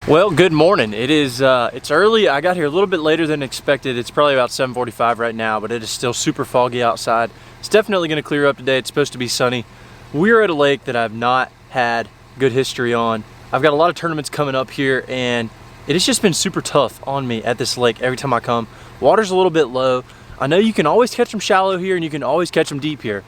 Well, good morning. It's early. I got here a little bit later than expected. It's probably about 7:45 right now, but it is still super foggy outside. It's definitely going to clear up today. It's supposed to be sunny. We're at a lake that I've not had good history on. I've got a lot of tournaments coming up here, and it has just been super tough on me at this lake every time I come. Water's a little bit low. I know you can always catch them shallow here, and you can always catch them deep here.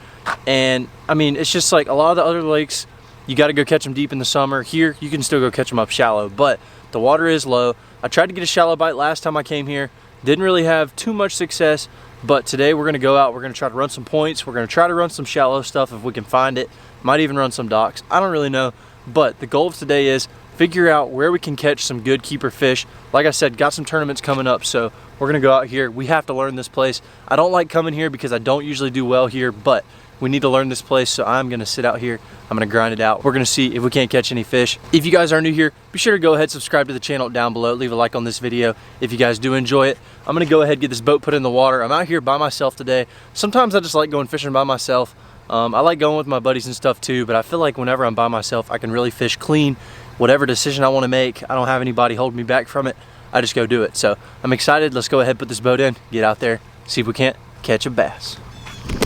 And I mean, it's just like a lot of the other lakes, you got to go catch them deep in the summer. Here, you can still go catch them up shallow, but the water is low. I tried to get a shallow bite last time I came here. Didn't really have too much success, but today we're gonna go out. We're gonna try to run some points. We're gonna try to run some shallow stuff if we can find it. Might even run some docks. I don't really know, but the goal of today is figure out where we can catch some good keeper fish. Like I said, got some tournaments coming up, so we're gonna go out here. We have to learn this place. I don't like coming here because I don't usually do well here, but we need to learn this place, so I'm gonna sit out here. I'm gonna grind it out. We're gonna see if we can't catch any fish. If you guys are new here, be sure to go ahead, subscribe to the channel down below, leave a like on this video if you guys do enjoy it. I'm gonna go ahead and get this boat put in the water. I'm out here by myself today. Sometimes I just like going fishing by myself. I like going with my buddies and stuff too, but I feel like whenever I'm by myself, I can really fish clean. Whatever decision I wanna make, I don't have anybody holding me back from it. I just go do it. So I'm excited. Let's go ahead, put this boat in, get out there, see if we can't catch a bass.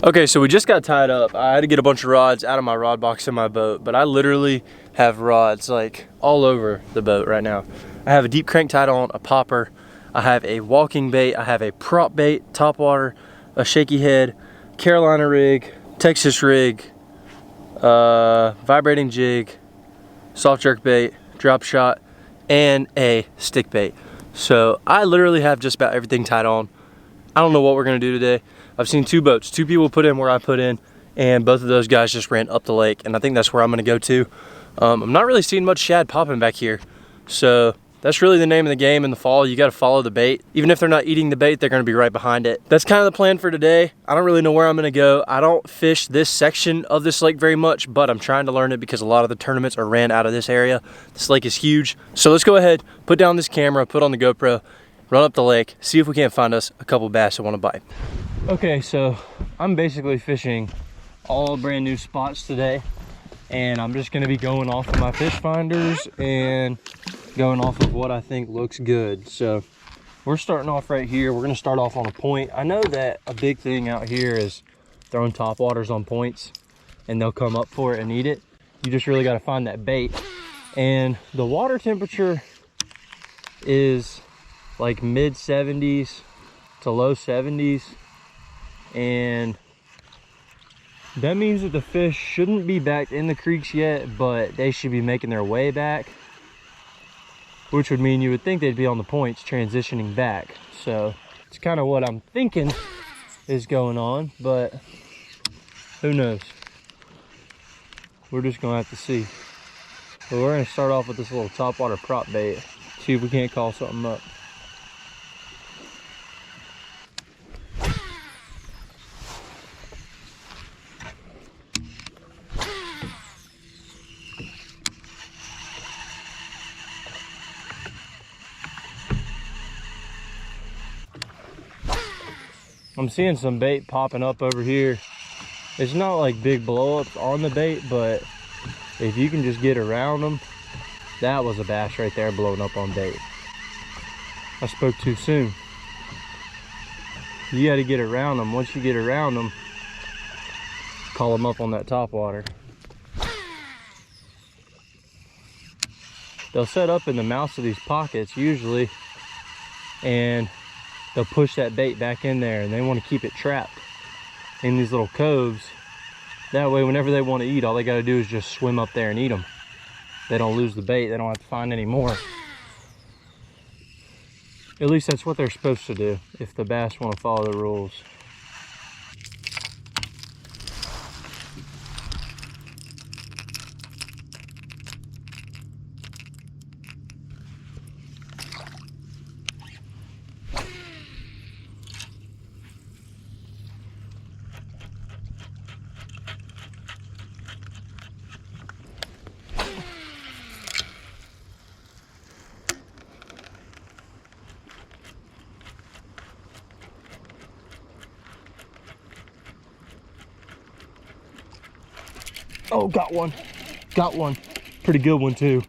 Okay, so we just got tied up. I had to get a bunch of rods out of my rod box in my boat, but I literally have rods like all over the boat right now. I have a deep crank tied on, a popper, I have a walking bait, I have a prop bait, top water, a shaky head, Carolina rig, Texas rig, vibrating jig, soft jerk bait, drop shot, and a stick bait. So I literally have just about everything tied on. I don't know what we're gonna do today. I've seen two boats, two people put in where I put in, and both of those guys just ran up the lake, and I think that's where I'm gonna go to. I'm not really seeing much shad popping back here. So that's really the name of the game in the fall. You gotta follow the bait. Even if they're not eating the bait, they're gonna be right behind it. That's kind of the plan for today. I don't really know where I'm gonna go. I don't fish this section of this lake very much, but I'm trying to learn it because a lot of the tournaments are ran out of this area. This lake is huge. So let's go ahead, put down this camera, put on the GoPro, run up the lake, see if we can't find us a couple bass that wanna bite. Okay, so I'm basically fishing all brand new spots today, and I'm just gonna be going off of my fish finders and going off of what I think looks good. So we're starting off right here. We're gonna start off on a point. I know that a big thing out here is throwing top waters on points, and they'll come up for it and eat it. You just really gotta find that bait. And the water temperature is like mid 70s to low 70s. And that means that the fish shouldn't be back in the creeks yet, but they should be making their way back, which would mean you would think they'd be on the points transitioning back. So it's kind of what I'm thinking is going on, but who knows? We're just gonna have to see. But we're gonna start off with this little topwater prop bait, see if we can't call something up. I'm seeing some bait popping up over here. It's not like big blow-ups on the bait, but if you can just get around them, that was a bass right there blowing up on bait. I spoke too soon. You got to get around them. Once you get around them, call them up on that top water. They'll set up in the mouths of these pockets usually, and they'll push that bait back in there, and they want to keep it trapped in these little coves. That way, whenever they want to eat, all they got to do is just swim up there and eat them. They don't lose the bait. They don't have to find any more. At least that's what they're supposed to do if the bass want to follow the rules. Oh, got one. Got one. Pretty good one too.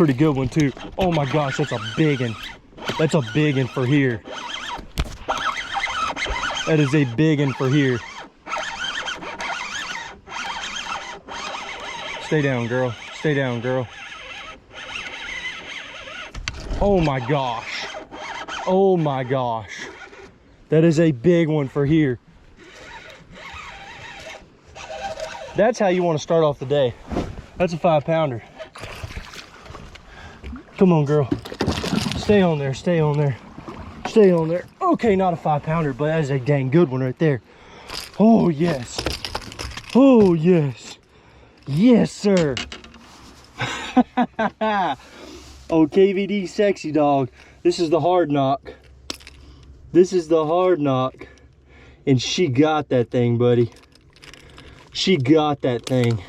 pretty good one too. Oh my gosh, that's a big one. That's a big one for here. That is a big one for here. Stay down, girl. Stay down, girl. Oh my gosh. Oh my gosh. That is a big one for here. That's how you want to start off the day. That's a 5-pounder. Come on, girl. Stay on there, stay on there. Stay on there. Okay, not a 5-pounder, but that is a dang good one right there. Oh, yes. Oh, yes. Yes, sir. Oh, KVD sexy dog. This is the hard knock. This is the hard knock. And she got that thing, buddy. She got that thing.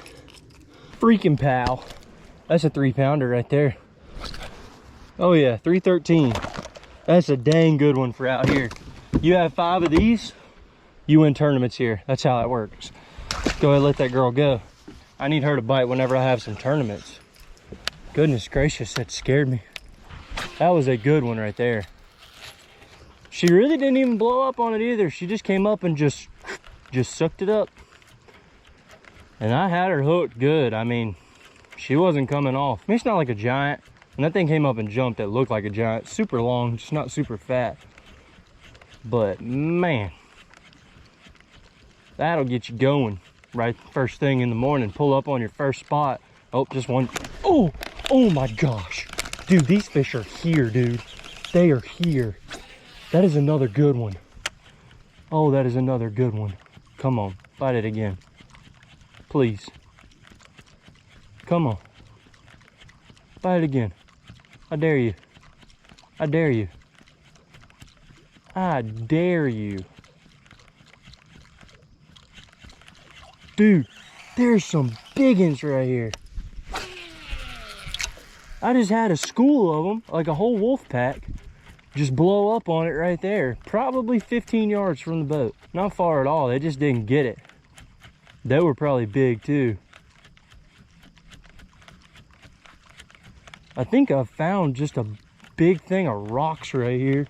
Freaking pal. That's a 3-pounder right there. Oh yeah, 313. That's a dang good one for out here. You have 5 of these, you win tournaments here. That's how that works. Go ahead and let that girl go. I need her to bite whenever I have some tournaments. Goodness gracious, that scared me. That was a good one right there. She really didn't even blow up on it either. She just came up and just sucked it up. And I had her hooked good. I mean, she wasn't coming off. I mean, it's not like a giant. And that thing came up and jumped that looked like a giant. Super long, just not super fat. But man, that'll get you going right first thing in the morning. Pull up on your first spot. Oh, just one. Oh, oh my gosh. Dude, these fish are here, dude. They are here. That is another good one. Oh, that is another good one. Come on, bite it again. Please. Come on. Bite it again. I dare you. I dare you. I dare you. Dude, there's some big ones right here. I just had a school of them, like a whole wolf pack, just blow up on it right there. Probably 15 yards from the boat. Not far at all. They just didn't get it. They were probably big too. I think I found just a big thing of rocks right here.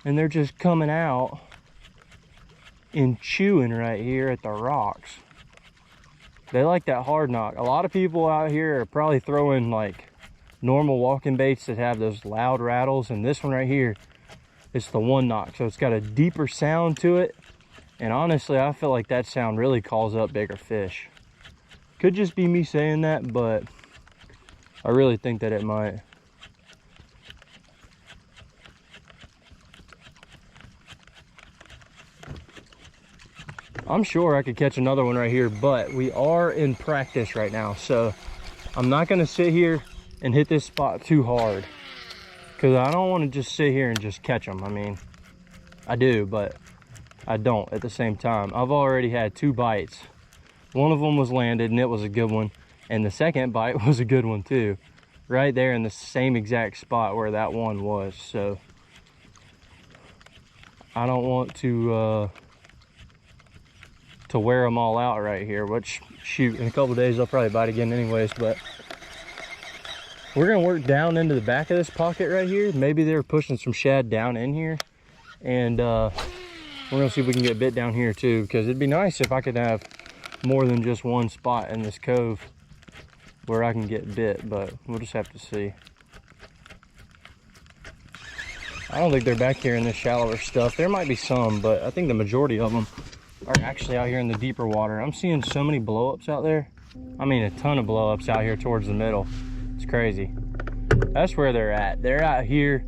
And they're just coming out and chewing right here at the rocks. They like that hard knock. A lot of people out here are probably throwing like normal walking baits that have those loud rattles. And this one right here, it's the 1 knock. So it's got a deeper sound to it. And honestly, I feel like that sound really calls up bigger fish. Could just be me saying that, but I really think that it might. I'm sure I could catch another one right here, but we are in practice right now. So I'm not gonna sit here and hit this spot too hard, because I don't want to just sit here and just catch them. I mean, I do, but I don't at the same time. I've already had 2 bites. One of them was landed and it was a good one. And the second bite was a good one too. Right there in the same exact spot where that one was. So I don't want to wear them all out right here, which shoot, in a couple days I'll probably bite again anyways. But we're gonna work down into the back of this pocket right here. Maybe they're pushing some shad down in here. And we're gonna see if we can get bit down here too, because it'd be nice if I could have more than just one spot in this cove where I can get bit, but we'll just have to see. I don't think they're back here in this shallower stuff. There might be some, but I think the majority of them are actually out here in the deeper water. I'm seeing so many blow-ups out there. I mean, a ton of blow-ups out here towards the middle. It's crazy. That's where they're at. They're out here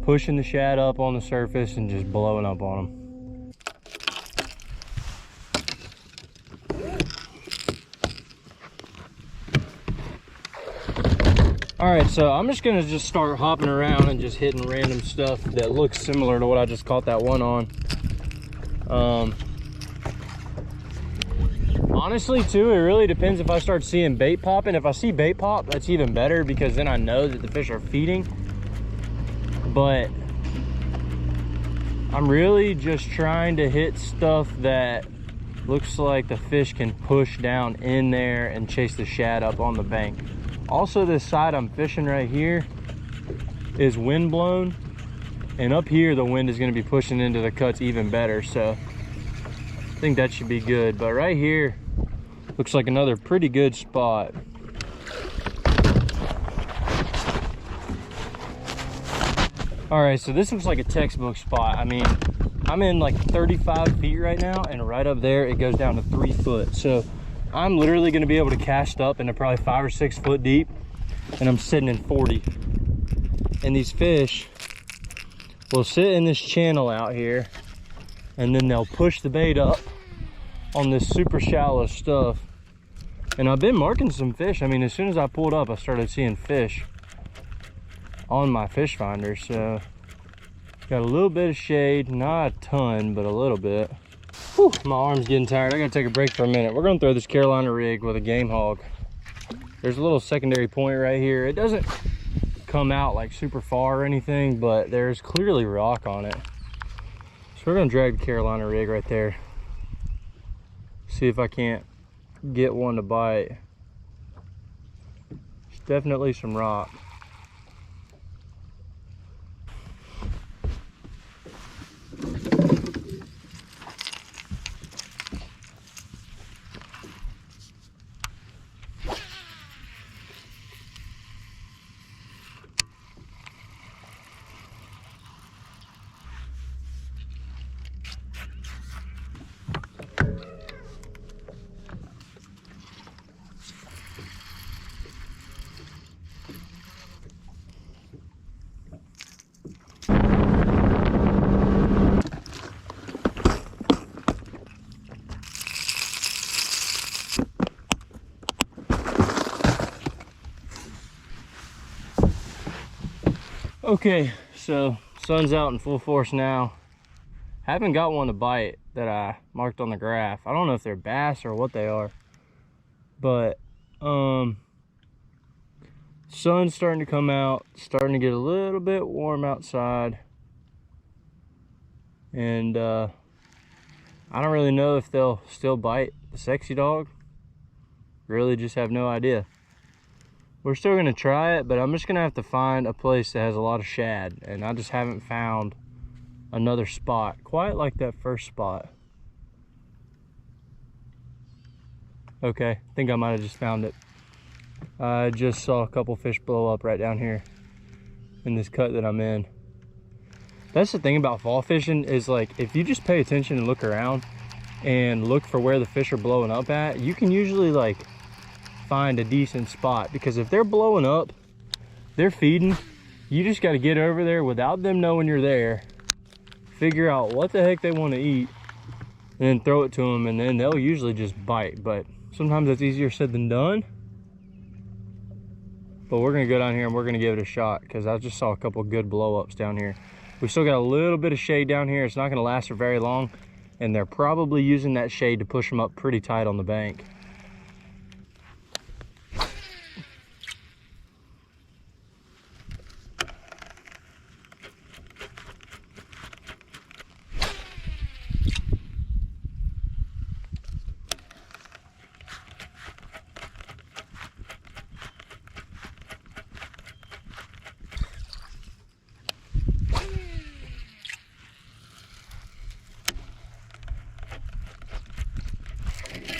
pushing the shad up on the surface and just blowing up on them. All right, so I'm just gonna start hopping around and just hitting random stuff that looks similar to what I just caught that one on. Honestly too, it really depends if I start seeing bait popping. If I see bait pop, that's even better, because then I know that the fish are feeding. But I'm really just trying to hit stuff that looks like the fish can push down in there and chase the shad up on the bank. Also, this side I'm fishing right here is wind blown, and up here the wind is going to be pushing into the cuts even better, so I think that should be good. But right here looks like another pretty good spot. All right, so this looks like a textbook spot. I mean, I'm in like 35 feet right now, and right up there it goes down to 3 foot. So I'm literally going to be able to cast up into probably 5 or 6 foot deep, and I'm sitting in 40. And these fish will sit in this channel out here, and then they'll push the bait up on this super shallow stuff. And I've been marking some fish. I mean, as soon as I pulled up, I started seeing fish on my fish finder. So got a little bit of shade, not a ton, but a little bit. Whew, my arm's getting tired. I gotta take a break for a minute. We're gonna throw this Carolina rig with a game hog. There's a little secondary point right here. It doesn't come out like super far or anything, but there's clearly rock on it. So we're gonna drag the Carolina rig right there. See if I can't get one to bite. There's definitely some rock. Okay, so sun's out in full force now. Haven't got one to bite that I marked on the graph. I don't know if they're bass or what they are, but sun's starting to come out, starting to get a little bit warm outside, and I don't really know if they'll still bite the sexy dog. Really just have no idea. We're still gonna try it, but I'm just gonna have to find a place that has a lot of shad, and I just haven't found another spot quite like that first spot. Okay, I think I might have just found it. I just saw a couple fish blow up right down here in this cut that I'm in. That's the thing about fall fishing, is like if you just pay attention and look around and look for where the fish are blowing up at, you can usually like find a decent spot, because if they're blowing up, they're feeding. You just got to get over there without them knowing you're there, figure out what the heck they want to eat, and then throw it to them, and then they'll usually just bite. But sometimes that's easier said than done. But we're gonna go down here and we're gonna give it a shot, because I just saw a couple good blow ups down here. We still got a little bit of shade down here. It's not gonna last for very long, and they're probably using that shade to push them up pretty tight on the bank.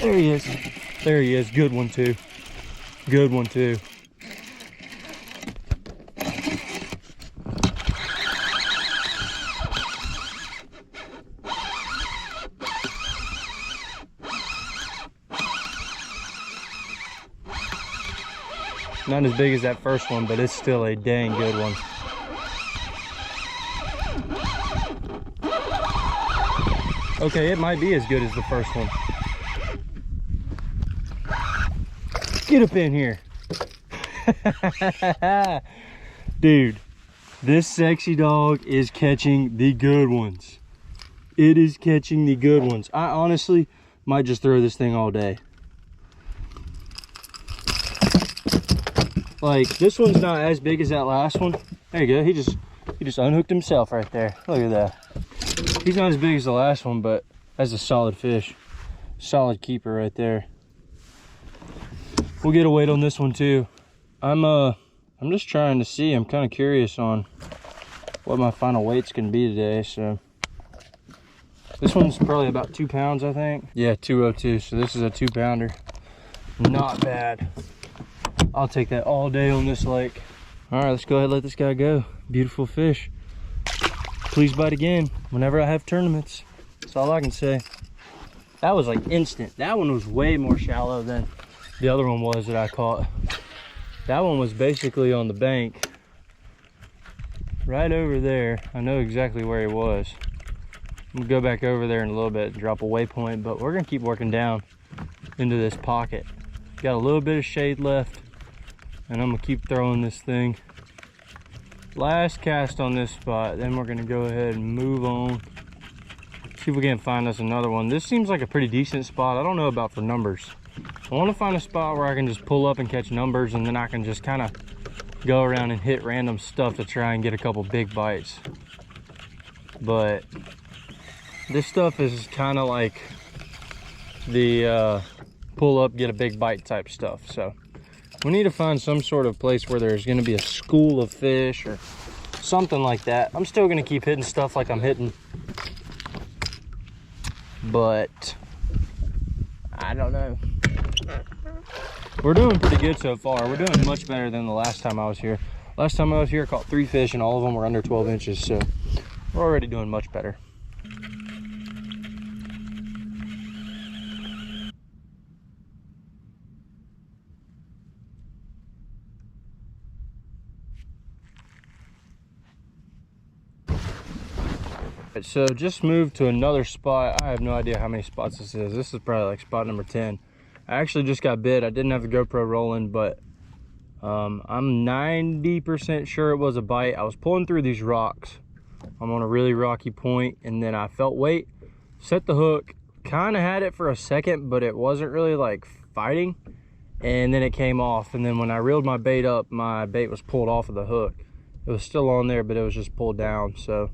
There he is. There he is. Good one too. Good one too. Not as big as that first one, but it's still a dang good one. Okay, it might be as good as the first one. Get up in here. Dude, this sexy dog is catching the good ones. It is catching the good ones. I honestly might just throw this thing all day. Like, this one's not as big as that last one. There you go. He just unhooked himself right there. Look at that. He's not as big as the last one, but that's a solid fish. Solid keeper right there. We'll get a weight on this one too. I'm just trying to see. I'm kind of curious on what my final weight's gonna be today. So this one's probably about 2 pounds, I think. Yeah, 202. So this is a 2-pounder. Not bad. I'll take that all day on this lake. All right, let's go ahead and let this guy go. Beautiful fish. Please bite again whenever I have tournaments. That's all I can say. That was like instant. That one was way more shallow than the other one was that I caught. That one was basically on the bank right over there. I know exactly where he was. I'm gonna go back over there in a little bit and drop a waypoint, but we're gonna keep working down into this pocket. Got a little bit of shade left, and I'm gonna keep throwing this thing. Last cast on this spot, then we're gonna go ahead and move on. See if we can find us another one. This seems like a pretty decent spot. I don't know about for numbers. I want to find a spot where I can just pull up and catch numbers, and then I can just kind of go around and hit random stuff to try and get a couple big bites. But this stuff is kind of like the pull up, get a big bite type stuff. So we need to find some sort of place where there's going to be a school of fish or something like that. I'm still going to keep hitting stuff like I'm hitting, but I don't know. We're doing pretty good so far. We're doing much better than the last time I was here. Last time I was here, I caught 3 fish and all of them were under 12 inches. So we're already doing much better. So just moved to another spot. I have no idea how many spots this is. This is probably like spot number 10. I actually just got bit. I didn't have the GoPro rolling, but I'm 90% sure it was a bite. I was pulling through these rocks. I'm on a really rocky point, and then I felt weight, set the hook, kind of had it for a second, but it wasn't really like fighting, and then it came off. And then when I reeled my bait up, my bait was pulled off of the hook. It was still on there, but it was just pulled down. So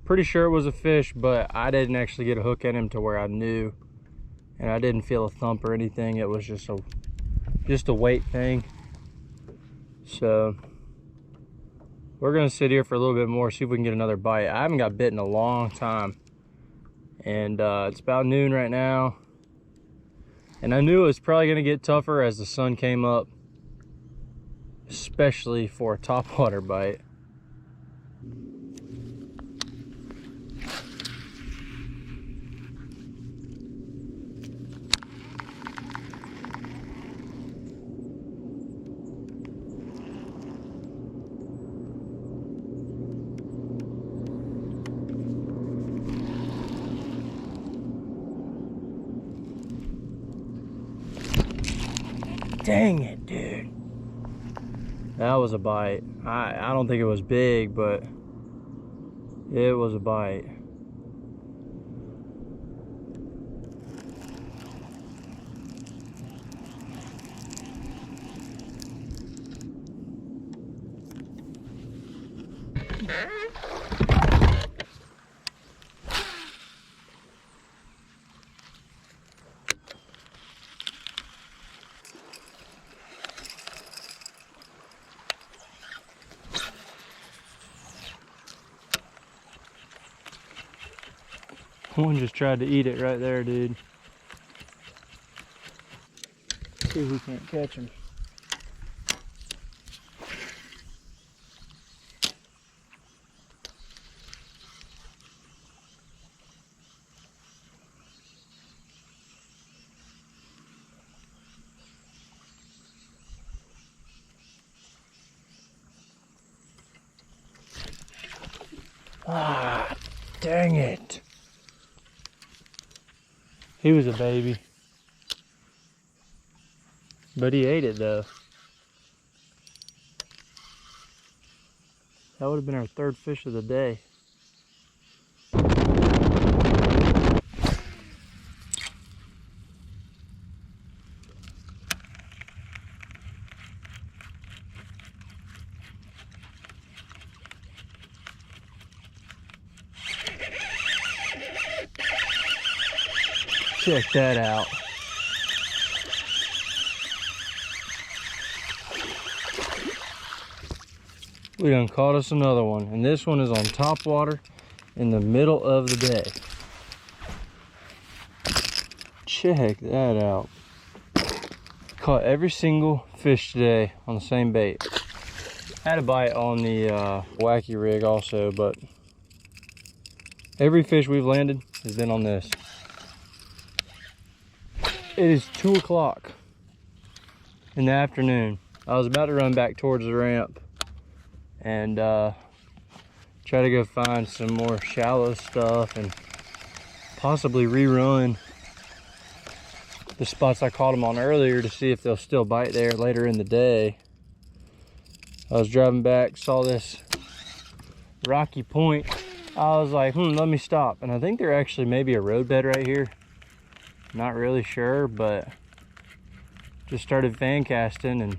pretty sure it was a fish, but I didn't actually get a hook at him to where I knew, and I didn't feel a thump or anything. It was just a weight thing. So we're gonna sit here for a little bit more, see if we can get another bite. I haven't got bit in a long time, and it's about noon right now, and I knew it was probably gonna get tougher as the sun came up, especially for a topwater bite. Dang it, dude. That was a bite. I don't think it was big, but it was a bite. One just tried to eat it right there, dude. See if we can't catch him. Ah, dang it. He was a baby, but he ate it though. That would have been our 3rd fish of the day. Check that out. we done caught us another one, and this one is on top water in the middle of the day. Check that out. Caught every single fish today on the same bait. Had a bite on the wacky rig also, but every fish we've landed has been on this. It is 2 o'clock in the afternoon. I was about to run back towards the ramp and try to go find some more shallow stuff and possibly rerun the spots I caught them on earlier to see if they'll still bite there later in the day. I was driving back, saw this rocky point. I was like, let me stop. And I think there actually may be a roadbed right here. Not really sure, but just started fan casting and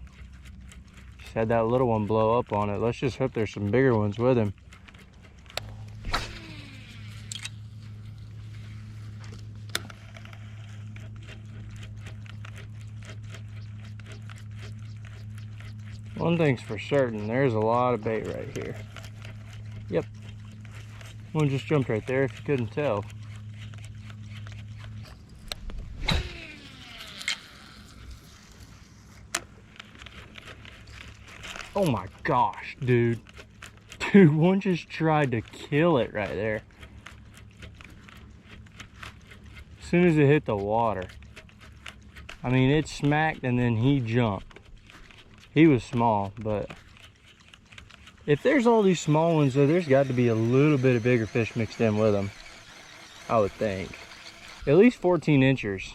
just had that little one blow up on it. Let's just hope there's some bigger ones with him. One thing's for certain, there's a lot of bait right here. Yep. One just jumped right there if you couldn't tell. Oh my gosh, dude. Dude, one just tried to kill it right there. As soon as it hit the water. I mean, it smacked and then he jumped. He was small, but if there's all these small ones, though, there's got to be a little bit of bigger fish mixed in with them, I would think. At least 14 inchers.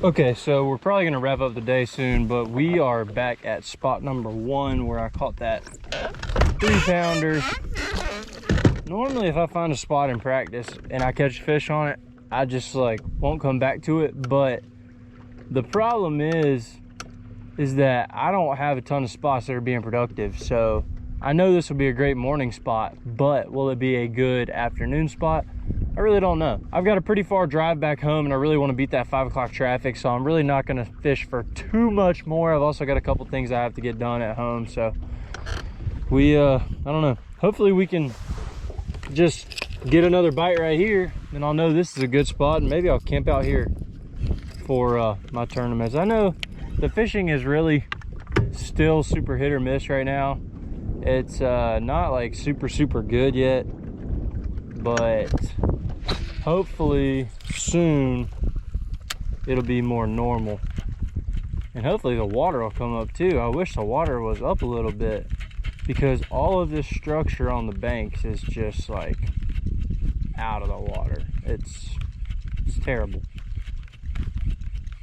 Okay, so we're probably gonna wrap up the day soon, but we are back at spot number 1 where I caught that 3-pounder. Normally if I find a spot in practice and I catch a fish on it, I just like won't come back to it. But the problem is that I don't have a ton of spots that are being productive. So I know this will be a great morning spot, but will it be a good afternoon spot? I really don't know. I've got a pretty far drive back home and I really want to beat that 5 o'clock traffic, so I'm really not going to fish for too much more. I've also got a couple things I have to get done at home, so we I don't know, hopefully we can just get another bite right here and I'll know this is a good spot, and maybe I'll camp out here for my tournaments. I know the fishing is really still super hit or miss right now. It's not like super good yet, but hopefully soon it'll be more normal, and hopefully the water will come up too. I wish the water was up a little bit, because all of this structure on the banks is just like out of the water. It's terrible.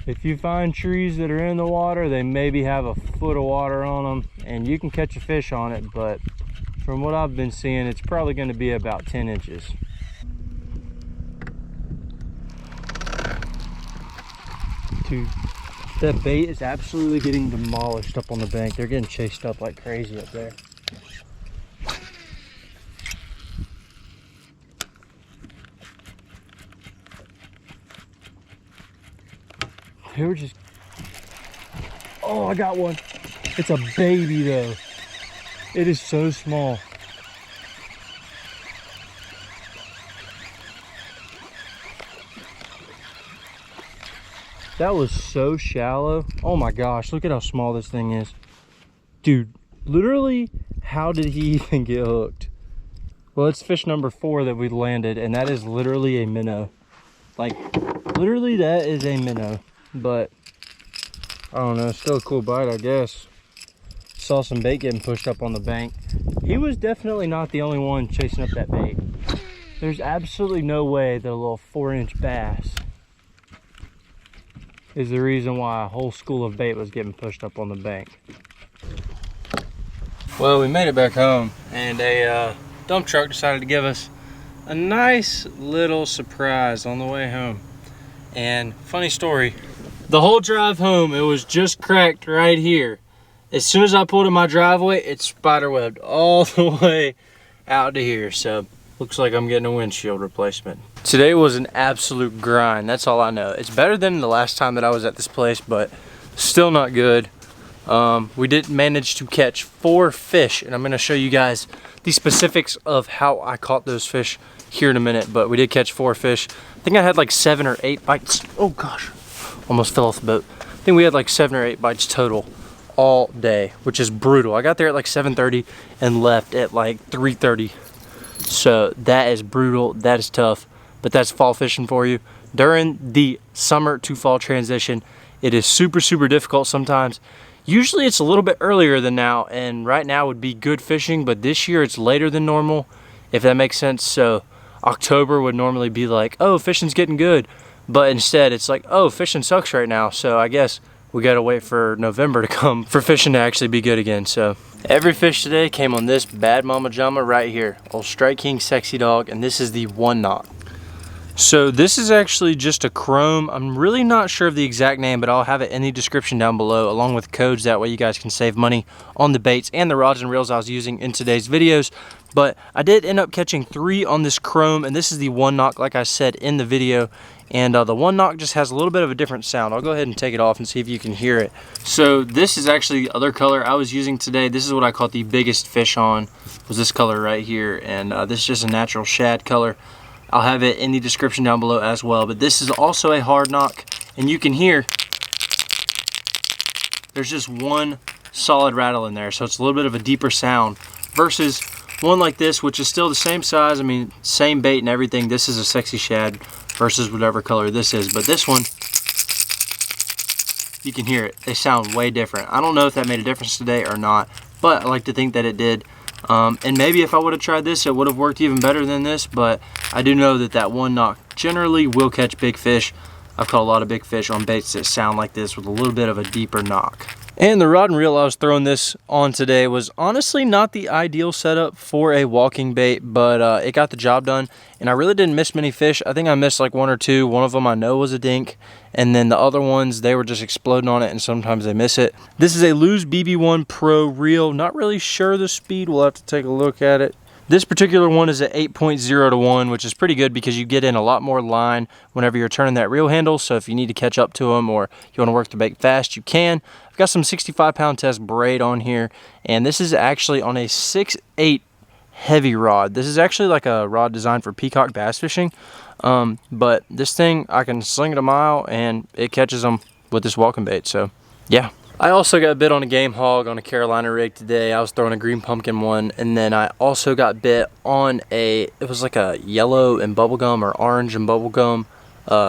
If you find trees that are in the water, they maybe have a foot of water on them and you can catch a fish on it, but from what I've been seeing, it's probably going to be about 10 inches. Dude, that bait is absolutely getting demolished up on the bank. They're getting chased up like crazy up there. They were just... Oh, I got one. It's a baby though. It is so small. That was so shallow. Oh my gosh, look at how small this thing is. Dude, literally, how did he even get hooked? Well, it's fish number 4 that we landed, and that is literally a minnow. Like, literally that is a minnow. But I don't know, still a cool bite, I guess. Saw some bait getting pushed up on the bank. He was definitely not the only one chasing up that bait. There's absolutely no way that a little 4-inch bass is the reason why a whole school of bait was getting pushed up on the bank. Well, we made it back home, and a dump truck decided to give us a nice little surprise on the way home. And funny story, the whole drive home, it was just cracked right here. As soon as I pulled in my driveway, it spiderwebbed all the way out to here. So we'll Looks like I'm getting a windshield replacement. Today was an absolute grind, that's all I know. It's better than the last time that I was at this place, but still not good. We did manage to catch 4 fish, and I'm gonna show you guys the specifics of how I caught those fish here in a minute, but we did catch 4 fish. I think I had like 7 or 8 bites. Oh gosh, almost fell off the boat. I think we had like 7 or 8 bites total all day, which is brutal. I got there at like 7:30 and left at like 3:30. So that is brutal, that is tough, but that's fall fishing for you. During the summer to fall transition, it is super, super difficult sometimes. Usually it's a little bit earlier than now, and right now would be good fishing, but this year it's later than normal, if that makes sense. So October would normally be like, oh, fishing's getting good, but instead it's like, oh, fishing sucks right now. So I guess we gotta wait for November to come for fishing to actually be good again. So every fish today came on this bad mama jama right here, old Strike King Sexy Dog, and this is the 1 knot. So this is actually just a chrome. I'm really not sure of the exact name, but I'll have it in the description down below along with codes. That way you guys can save money on the baits and the rods and reels I was using in today's videos. But I did end up catching 3 on this chrome, and this is the 1 knock like I said in the video. And the 1 knock just has a little bit of a different sound. I'll go ahead and take it off and see if you can hear it. So this is actually the other color I was using today. This is what I caught the biggest fish on, was this color right here. And this is just a natural shad color. I'll have it in the description down below as well. But this is also a hard knock, and you can hear there's just one solid rattle in there. So it's a little bit of a deeper sound versus one like this, which is still the same size. I mean, same bait and everything. This is a sexy shad versus whatever color this is. But this one, you can hear it. They sound way different. I don't know if that made a difference today or not, but I like to think that it did. And maybe if I would have tried this, it would have worked even better than this, but I do know that that 1 knock generally will catch big fish. I've caught a lot of big fish on baits that sound like this with a little bit of a deeper knock. And the rod and reel I was throwing this on today was honestly not the ideal setup for a walking bait, but it got the job done, and I really didn't miss many fish. I think I missed like 1 or 2. One of them I know was a dink, and then the other ones, they were just exploding on it, and sometimes they miss it. This is a Lew's BB1 Pro reel. Not really sure the speed. We'll have to take a look at it. This particular one is at 8.0 to 1, which is pretty good because you get in a lot more line whenever you're turning that reel handle. So if you need to catch up to them or you want to work the bait fast, you can. I've got some 65-pound test braid on here, and this is actually on a 6/8 heavy rod. This is actually like a rod designed for peacock bass fishing, but this thing, I can sling it a mile and it catches them with this walking bait. So yeah. I also got bit on a game hog on a Carolina rig today. I was throwing a green pumpkin one, and then I also got bit on it was like a yellow and bubblegum or orange and bubblegum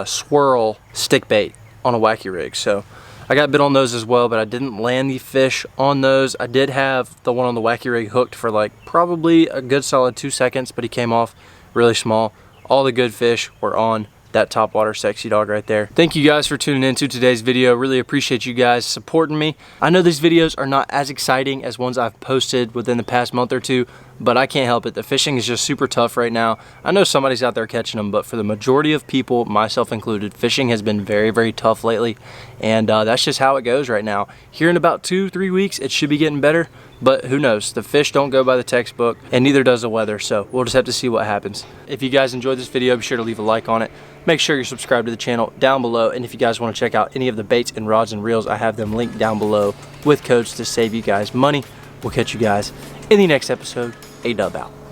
swirl stick bait on a wacky rig. So I got bit on those as well, but I didn't land the fish on those. I did have the one on the wacky rig hooked for like probably a good solid 2 seconds, but he came off really small. All the good fish were on that Topwater Sexy Dog right there. Thank you guys for tuning into today's video. Really appreciate you guys supporting me. I know these videos are not as exciting as ones I've posted within the past month or 2, but I can't help it. The fishing is just super tough right now. I know somebody's out there catching them, but for the majority of people, myself included, fishing has been very, very tough lately, and that's just how it goes right now. Here in about 2-3 weeks, it should be getting better, but who knows? The fish don't go by the textbook, and neither does the weather, so we'll just have to see what happens. If you guys enjoyed this video, be sure to leave a like on it. Make sure you're subscribed to the channel down below, and if you guys want to check out any of the baits and rods and reels, I have them linked down below with codes to save you guys money. We'll catch you guys in the next episode. Adub out.